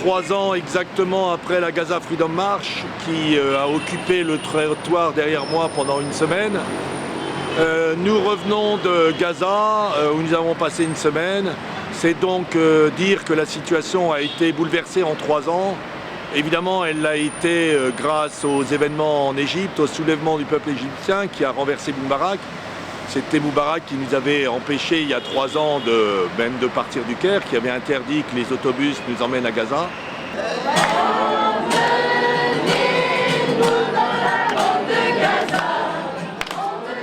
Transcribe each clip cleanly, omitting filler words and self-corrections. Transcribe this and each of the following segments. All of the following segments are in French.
3 ans exactement après la Gaza Freedom March qui a occupé le trottoir derrière moi pendant une semaine. Nous revenons de Gaza où nous avons passé une semaine. C'est donc dire que la situation a été bouleversée en 3 ans. Évidemment, elle l'a été grâce aux événements en Égypte, au soulèvement du peuple égyptien qui a renversé Moubarak. C'était Moubarak qui nous avait empêchés il y a 3 ans même de partir du Caire, qui avait interdit que les autobus nous emmènent à Gaza.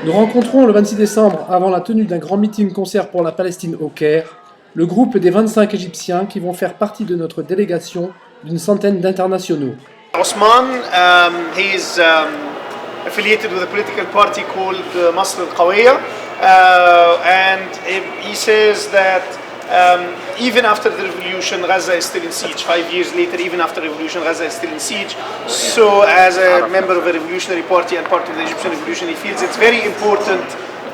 Nous rencontrons le 26 décembre, avant la tenue d'un grand meeting-concert pour la Palestine au Caire, le groupe des 25 Égyptiens qui vont faire partie de notre délégation d'une centaine d'internationaux. Osman, he's affiliated with a political party called Masr al-Qawiyya, and he says that even after the revolution, Gaza is still in siege. 5 years later, even after the revolution, Gaza is still in siege. So as a member of a revolutionary party and part of the Egyptian revolution, he feels it's very important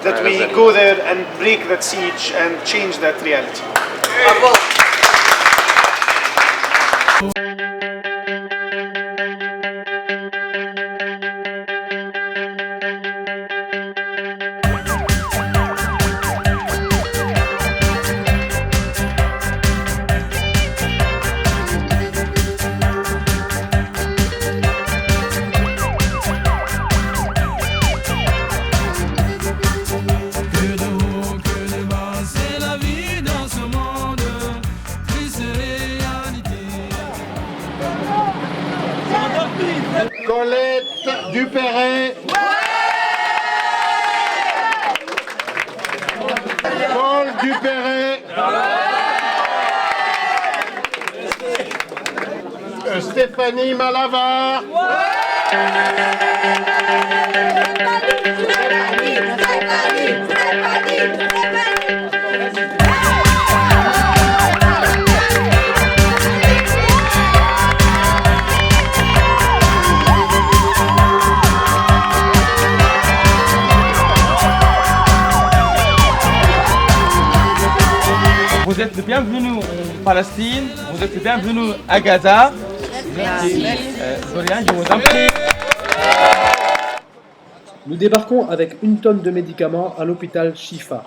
that we go there and break that siege and change that reality. Colette Dupéret. Paul Dupéret. Stéphanie Malavar. Vous êtes le bienvenu en Palestine, vous êtes le bienvenu à Gaza. Merci. Je vous en prie. Nous débarquons avec 1 tonne de médicaments à l'hôpital Shifa.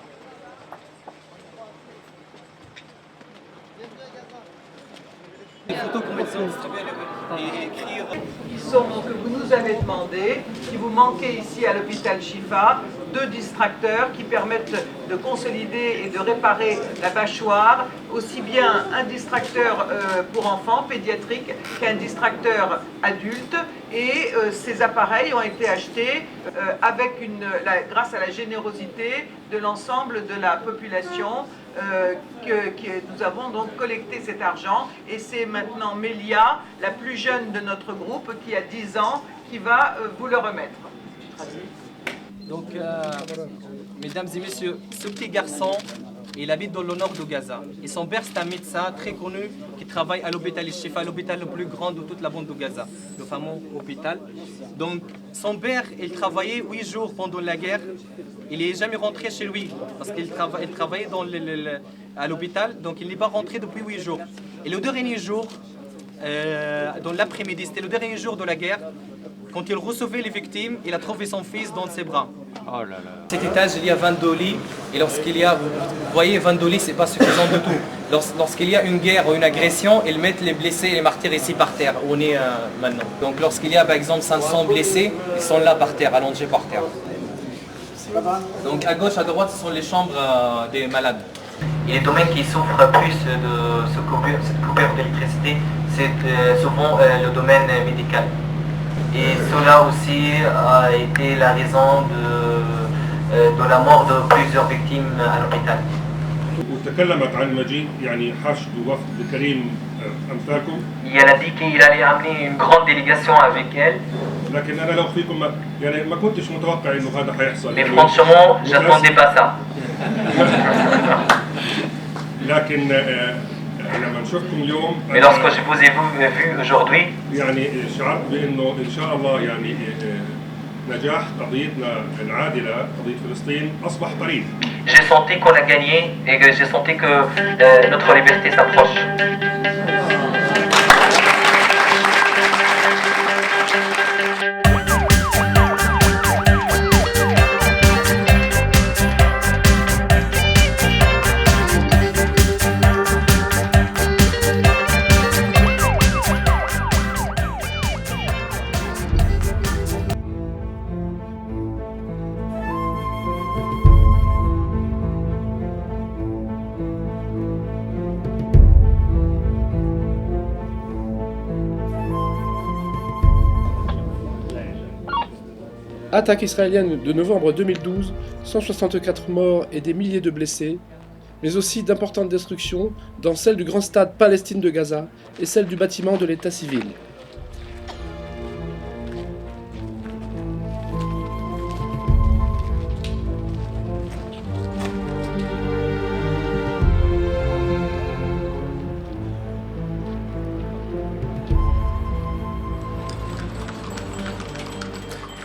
Que vous nous avez demandé, qui vous manquait ici à l'hôpital Shifa, 2 distracteurs qui permettent de consolider et de réparer la mâchoire, aussi bien un distracteur pour enfants pédiatrique qu'un distracteur adulte. Et ces appareils ont été achetés grâce à la générosité de l'ensemble de la population. Nous avons donc collecté cet argent et c'est maintenant Mélia, la plus jeune de notre groupe, qui a 10 ans, qui va vous le remettre. Donc, mesdames et messieurs, ce petit garçon, il habite dans le nord de Gaza. Et son père, c'est un médecin très connu qui travaille à l'hôpital Shifa, l'hôpital le plus grand de toute la bande de Gaza, le fameux hôpital. Donc, son père, il travaillait 8 jours pendant la guerre. Il n'est jamais rentré chez lui parce qu'il travaillait à l'hôpital, donc il n'est pas rentré depuis 8 jours. Et le dernier jour, dans l'après-midi, c'était le dernier jour de la guerre, quand il recevait les victimes, il a trouvé son fils dans ses bras. Oh là là. Cet étage, il y a 22 lits, et lorsqu'il y a, vous voyez, 22 lits, c'est pas suffisant du tout. Lorsqu'il y a une guerre ou une agression, ils mettent les blessés et les martyrs ici par terre, où on est maintenant. Donc lorsqu'il y a par exemple 500 blessés, ils sont là par terre, allongés par terre. Donc à gauche, à droite, ce sont les chambres des malades. Et les domaines qui souffrent plus de cette coupure d'électricité, c'est souvent le domaine médical. Et cela aussi a été la raison de la mort de plusieurs victimes à l'hôpital. Et elle a dit qu'il allait amener une grande délégation avec elle. Mais franchement, j'attendais pas ça. Mais lorsque je vous ai vu aujourd'hui, j'ai senti qu'on a gagné et que j'ai senti que notre liberté s'approche. Attaque israélienne de novembre 2012, 164 morts et des milliers de blessés, mais aussi d'importantes destructions dans celle du grand stade Palestine de Gaza et celle du bâtiment de l'état civil.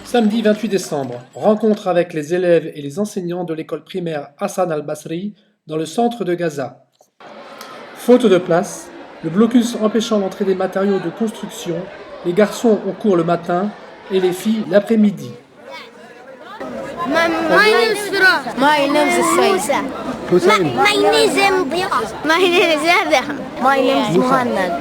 Samedi 28 décembre, rencontre avec les élèves et les enseignants de l'école primaire Hassan al-Basri dans le centre de Gaza. Faute de place, le blocus empêchant l'entrée des matériaux de construction, les garçons ont cours le matin et les filles l'après-midi. My name is Firas. My name is Saïd. My name is Mbias. My name is Adam. My name is Muhannad.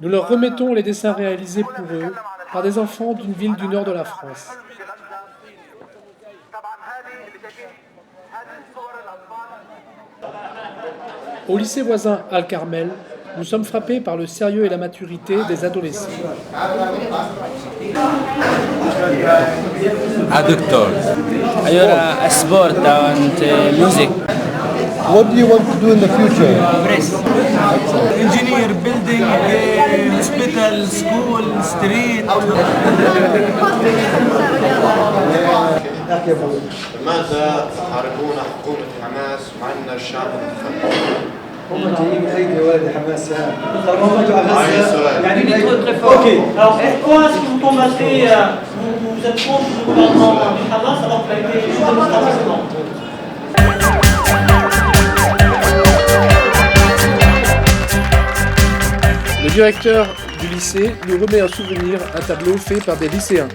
Nous leur remettons les dessins réalisés pour eux par des enfants d'une ville du nord de la France. Au lycée voisin Al-Carmel, nous sommes frappés par le sérieux et la maturité des adolescents. Doctor. Sport and music. What do you want to do in the future? Engineer, building, hospital, school, street. لماذا تحاربون حكومة حماس مع أن الشعب هم جايين من أيدي ولد حماس Ok, alors pourquoi est-ce que vous combattez, vous êtes contre le gouvernement du Hamas alors qu'il a été élu démocratiquement? Le directeur du lycée nous remet un souvenir, un tableau fait par des lycéens.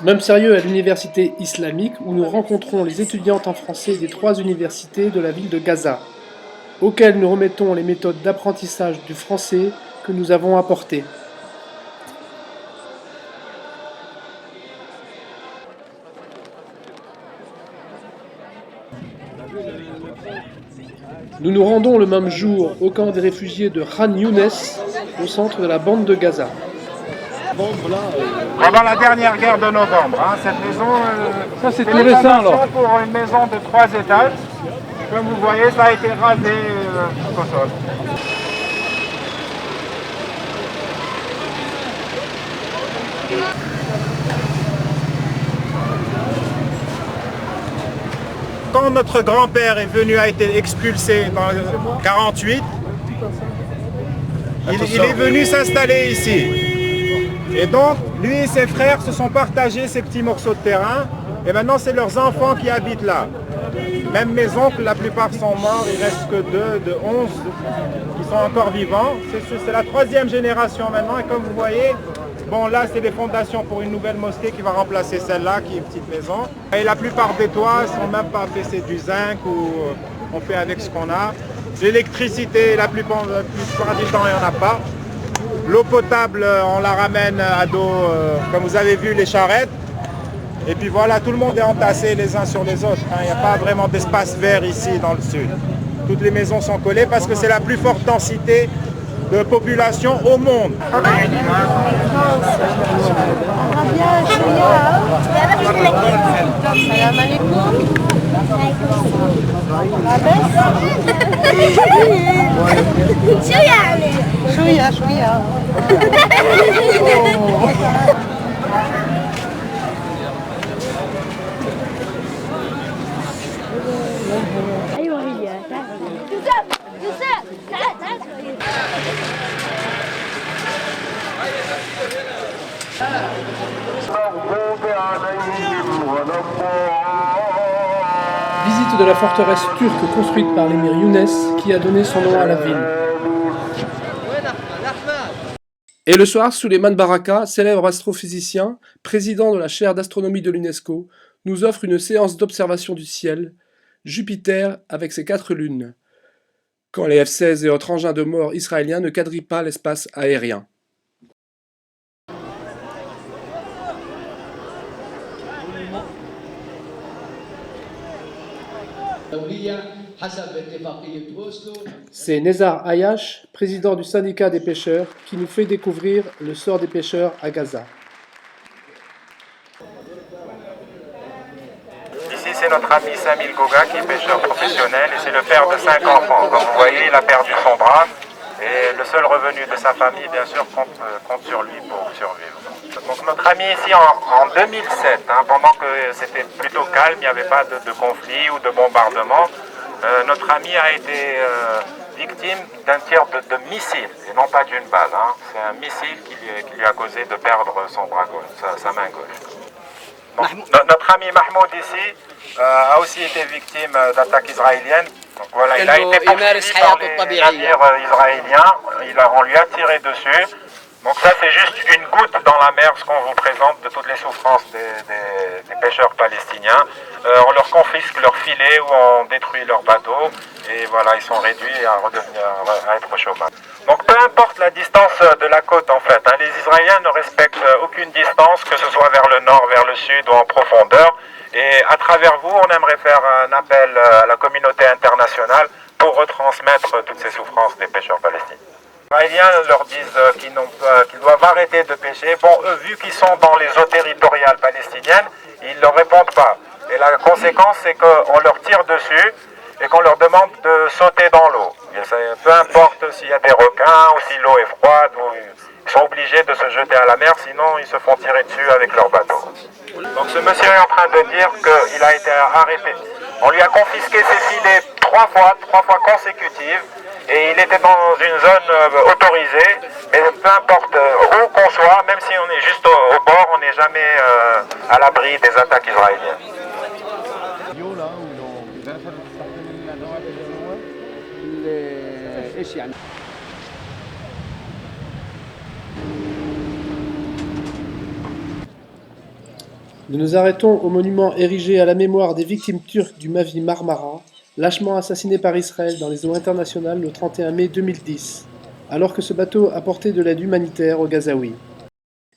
Même sérieux à l'université islamique où nous rencontrons les étudiantes en français des 3 universités de la ville de Gaza, auxquelles nous remettons les méthodes d'apprentissage du français que nous avons apportées. Nous nous rendons le même jour au camp des réfugiés de Khan Younes, au centre de la bande de Gaza. Pendant la dernière guerre de novembre, cette maison, ça c'est tout récent alors. Pour une maison de 3 étages, comme vous voyez, ça a été rasé au sol. Quand notre grand-père est venu, a été expulsé en 1948, il est venu s'installer ici. Et donc, lui et ses frères se sont partagés ces petits morceaux de terrain. Et maintenant, c'est leurs enfants qui habitent là. Même mes oncles, la plupart sont morts. Il ne reste que 2 de 11 qui sont encore vivants. C'est la 3e génération maintenant. Et comme vous voyez, bon là, c'est des fondations pour une nouvelle mosquée qui va remplacer celle-là, qui est une petite maison. Et la plupart des toits ne sont même pas faits, c'est du zinc ou on fait avec ce qu'on a. L'électricité, la plupart du temps, il n'y en a pas. L'eau potable, on la ramène à dos, comme vous avez vu, les charrettes. Et puis voilà, tout le monde est entassé les uns sur les autres. Il n'y a pas vraiment d'espace vert ici dans le sud. Toutes les maisons sont collées parce que c'est la plus forte densité de population au monde. ايوه هي يوسف تعال تعال Visite de la forteresse turque construite par l'émir Younes qui a donné son nom à la ville. Et le soir, Souleiman Baraka, célèbre astrophysicien, président de la chaire d'astronomie de l'UNESCO, nous offre une séance d'observation du ciel, Jupiter avec ses 4 lunes, quand les F-16 et autres engins de mort israéliens ne quadrillent pas l'espace aérien. C'est Nezar Ayash, président du syndicat des pêcheurs, qui nous fait découvrir le sort des pêcheurs à Gaza. Ici, c'est notre ami Samil Goga qui est pêcheur professionnel et c'est le père de 5 enfants. Comme vous voyez, il a perdu son bras et le seul revenu de sa famille, bien sûr, compte sur lui pour survivre. Donc notre ami ici en 2007, pendant que c'était plutôt calme, il n'y avait pas de conflit ou de bombardement, notre ami a été victime d'un tir de missile et non pas d'une balle. C'est un missile qui lui a causé de perdre son bras gauche, sa main gauche. Notre ami Mahmoud ici a aussi été victime d'attaques israéliennes. Donc voilà, il a été poursuivi par les navires israéliens, on lui a tiré dessus. Donc ça c'est juste une goutte dans la mer, ce qu'on vous présente de toutes les souffrances des pêcheurs palestiniens. On leur confisque leurs filets ou on détruit leurs bateaux et voilà, ils sont réduits à être au chômage. Donc peu importe la distance de la côte en fait, les Israéliens ne respectent aucune distance, que ce soit vers le nord, vers le sud ou en profondeur. Et à travers vous, on aimerait faire un appel à la communauté internationale pour retransmettre toutes ces souffrances des pêcheurs palestiniens. Les Israéliens leur disent qu'ils doivent arrêter de pêcher. Bon, eux, vu qu'ils sont dans les eaux territoriales palestiniennes, ils ne leur répondent pas. Et la conséquence, c'est qu'on leur tire dessus et qu'on leur demande de sauter dans l'eau. Peu importe s'il y a des requins ou si l'eau est froide, ils sont obligés de se jeter à la mer, sinon ils se font tirer dessus avec leur bateau. Donc ce monsieur est en train de dire qu'il a été arrêté. On lui a confisqué ses filets 3 fois consécutives. Et il était dans une zone autorisée, mais peu importe où qu'on soit, même si on est juste au bord, on n'est jamais à l'abri des attaques israéliennes. Nous nous arrêtons au monument érigé à la mémoire des victimes turques du Mavi Marmara, lâchement assassiné par Israël dans les eaux internationales le 31 mai 2010, alors que ce bateau apportait de l'aide humanitaire aux Gazaouis.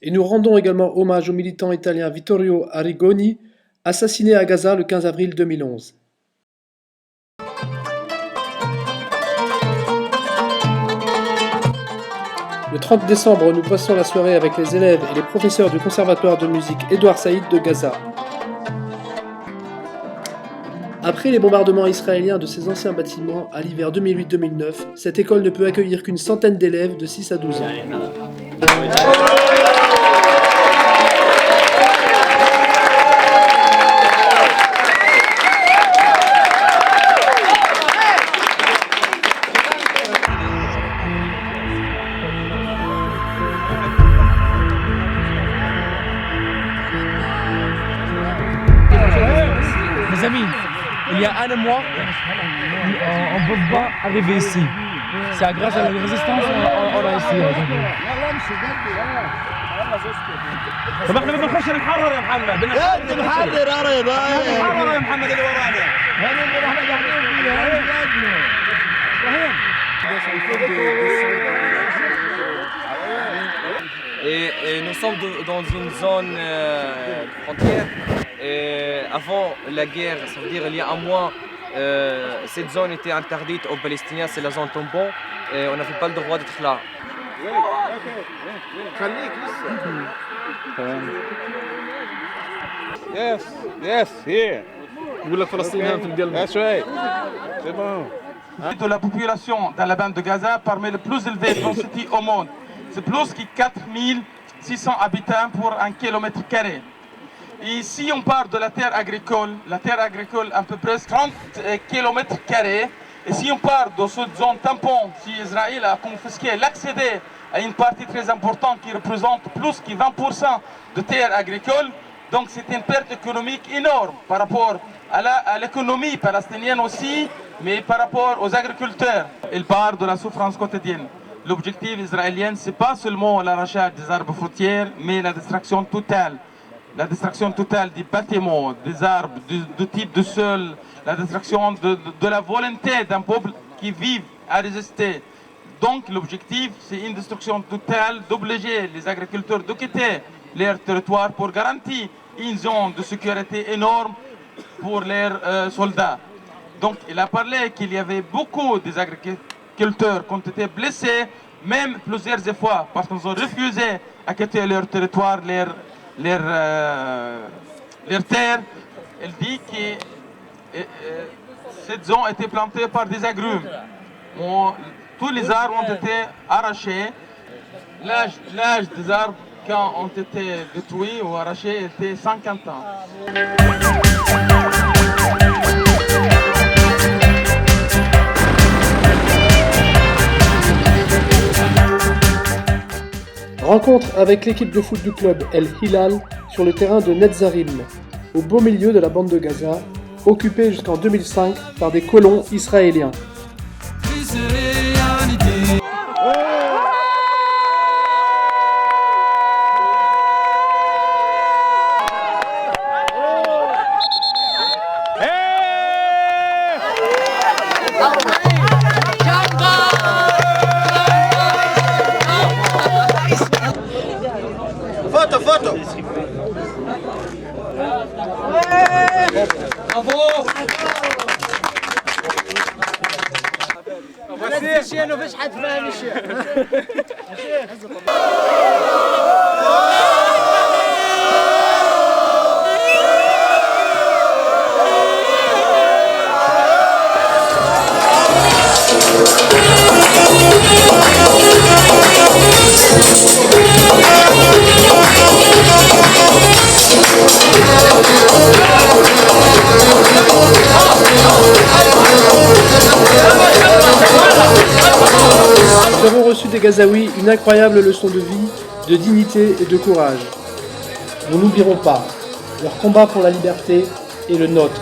Et nous rendons également hommage au militant italien Vittorio Arrigoni, assassiné à Gaza le 15 avril 2011. Le 30 décembre, nous passons la soirée avec les élèves et les professeurs du conservatoire de musique Édouard Saïd de Gaza. Après les bombardements israéliens de ses anciens bâtiments à l'hiver 2008-2009, cette école ne peut accueillir qu'une centaine d'élèves de 6 à 12 ans. Mes amis, il y a un mois, on ne peut pas arriver ici. C'est grâce à la résistance qu'on a ici. طب احنا بدنا نخش نحرر يا محمد بدنا نحرر يا رضا نحرر يا محمد اللي ورانا هذا اللي احنا Et nous sommes dans une zone frontière. Et avant la guerre, ça veut dire il y a un mois, cette zone était interdite aux Palestiniens, c'est la zone tampon, et on n'avait pas le droit d'être là. Yes, yes, here. That's right. C'est bon. De la population dans la bande de Gaza parmi les plus élevées densités au monde. C'est plus que 4600 habitants pour 1 km². Et si on parle de la terre agricole à peu près 30 km². Et si on parle de cette zone tampon, si Israël a confisqué l'accès à une partie très importante qui représente plus que 20% de terre agricole, donc c'est une perte économique énorme par rapport à l'économie palestinienne aussi, mais par rapport aux agriculteurs. Il parle de la souffrance quotidienne. l'objectif israélien, ce n'est pas seulement l'arrachage des arbres fruitiers, mais la destruction totale. La destruction totale des bâtiments, des arbres, du type de sol, la destruction de la volonté d'un peuple qui vit à résister. Donc l'objectif, c'est une destruction totale, d'obliger les agriculteurs de quitter leur territoire pour garantir une zone de sécurité énorme pour leurs soldats. Donc il a parlé qu'il y avait beaucoup des agriculteurs qui ont été blessés, même plusieurs fois, parce qu'ils ont refusé à quitter leur territoire, leur terre. Elle dit que cette zone a été plantée par des agrumes. Tous les arbres ont été arrachés. L'âge des arbres, quand ont été détruits ou arrachés, était 50 ans. Rencontre avec l'équipe de foot du club El Hilal sur le terrain de Netzarim, au beau milieu de la bande de Gaza, occupée jusqu'en 2005 par des colons israéliens. Foto, foto. Bravo. مفيش حد فاهم الشيء. Nous avons reçu des Gazaouis une incroyable leçon de vie, de dignité et de courage. Nous n'oublierons pas, leur combat pour la liberté est le nôtre.